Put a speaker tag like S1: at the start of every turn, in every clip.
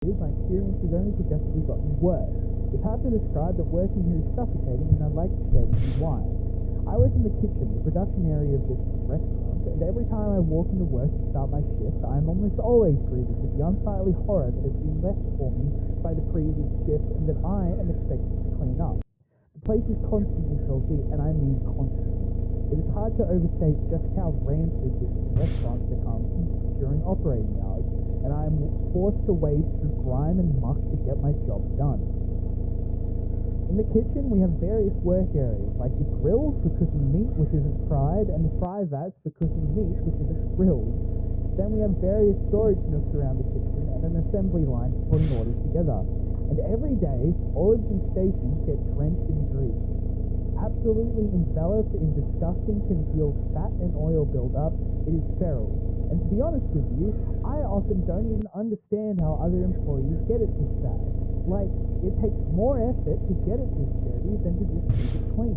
S1: My experience has only progressively gotten worse. It's hard to describe that working here is suffocating, and I'd like to share with you why. I work in the kitchen, the production area of this restaurant, and every time I walk into work to start my shift, I am almost always greeted with the unsightly horror that has been left for me by the previous shift and that I am expected to clean up. The place is constantly filthy, and I mean constantly. It is hard to overstate just how rancid this restaurant becomes during operating hours, and I am forced to wade through grime and muck to get my job done. In the kitchen, we have various work areas, like the grill for cooking meat which isn't fried, and the fry vats for cooking meat which isn't grilled. Then we have various storage nooks around the kitchen and an assembly line for putting orders together. And every day, all of these stations get drenched in grease. Absolutely enveloped in disgusting congealed fat and oil buildup, it is feral. And to be honest with you, I often don't even understand how other employees get it this bad. Like, it takes more effort to get it this dirty than to just keep it clean.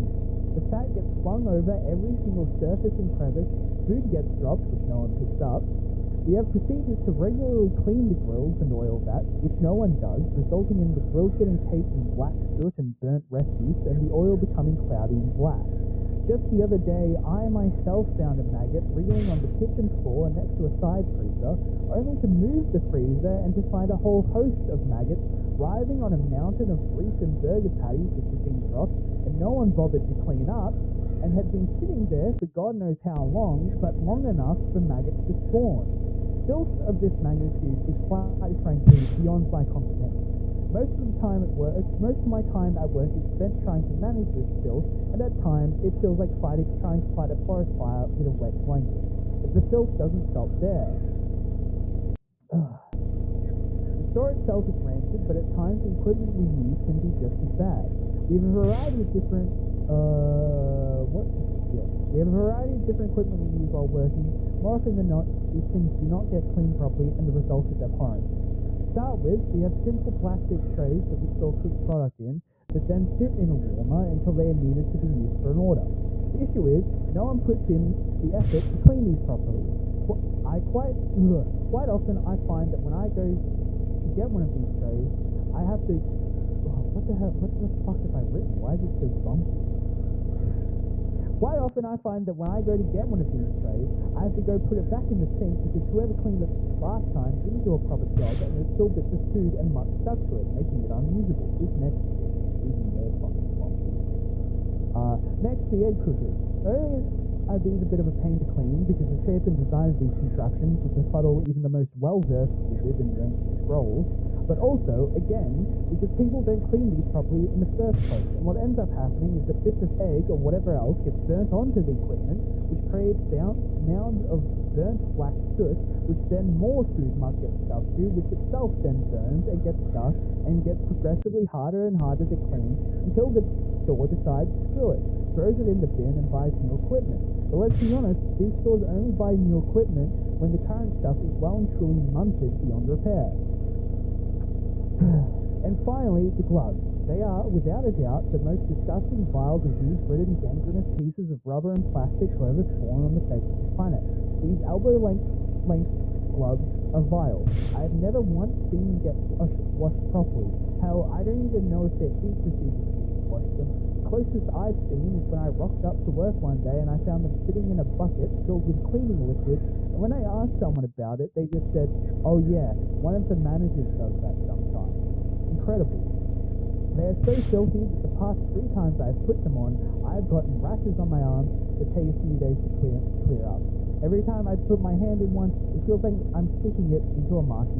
S1: The fat gets flung over every single surface and crevice, food gets dropped which no one picks up. We have procedures to regularly clean the grills and oil vats, which no one does, resulting in the grills getting caked in black soot and burnt refuse, and the oil becoming cloudy and black. Just the other day, I myself found a maggot wriggling on the kitchen floor next to a side freezer, only to move the freezer and to find a whole host of maggots writhing on a mountain of grease and burger patties which had been dropped, and no one bothered to clean up, and had been sitting there for God knows how long, but long enough for maggots to spawn. Filth of this magnitude is quite frankly beyond my comprehension. Most of my time at work is spent trying to manage this filth, and at times it feels like trying to fight a forest fire with a wet blanket. But the filth doesn't stop there. The store itself is rancid, but at times the equipment we use can be just as bad. We have a variety of different equipment we use while working. More often than not, these things do not get cleaned properly, and the result is abhorrent. To start with, we have simple plastic trays that we store cooked product in, that then sit in a warmer until they are needed to be used for an order. The issue is, no one puts in the effort to clean these properly. Quite often I find that when I go to get one of these trays, I have to... what the fuck have I written? Why is it so bumpy? Quite often I find that when I go to get one of these trays, I have to go put it back in the sink because whoever cleaned it last time didn't do a proper job, and there's still bits of food and muck stuck to it, making it unusable. This next bit is even more fucking bumpy. Next, the egg cookers. Earlier, these are a bit of a pain to clean because the shape and design of these contraptions would befuddle even the most well-versed wizard in the ancient scrolls, but also, again, because people don't clean these properly in the first place, and what ends up happening is that bits of egg or whatever else gets burnt onto the equipment, which creates mounds of burnt black soot, which then more food muck gets stuck to, which itself then burns and gets stuck and gets progressively harder and harder to clean until the store decides to screw it, throws it in the bin and buys new equipment. But let's be honest, these stores only buy new equipment when the current stuff is well and truly munted beyond repair. And finally, the gloves. They are, without a doubt, the most disgusting, vile, disease-ridden, gangrenous pieces of rubber and plastic ever born on the face of the planet. These elbow-length gloves are vile. I have never once seen them get washed properly. Hell, I don't even know if there is procedures to wash them. The closest I've seen is when I rocked up to work one day and I found them sitting in a bucket filled with cleaning liquid, and when I asked someone about it, they just said, "Oh yeah, one of the managers does that sometimes." Incredible. They are so filthy that the past 3 times I've put them on, I've gotten rashes on my arms that take a few days to clear up. Every time I put my hand in one, it feels like I'm sticking it into a marshy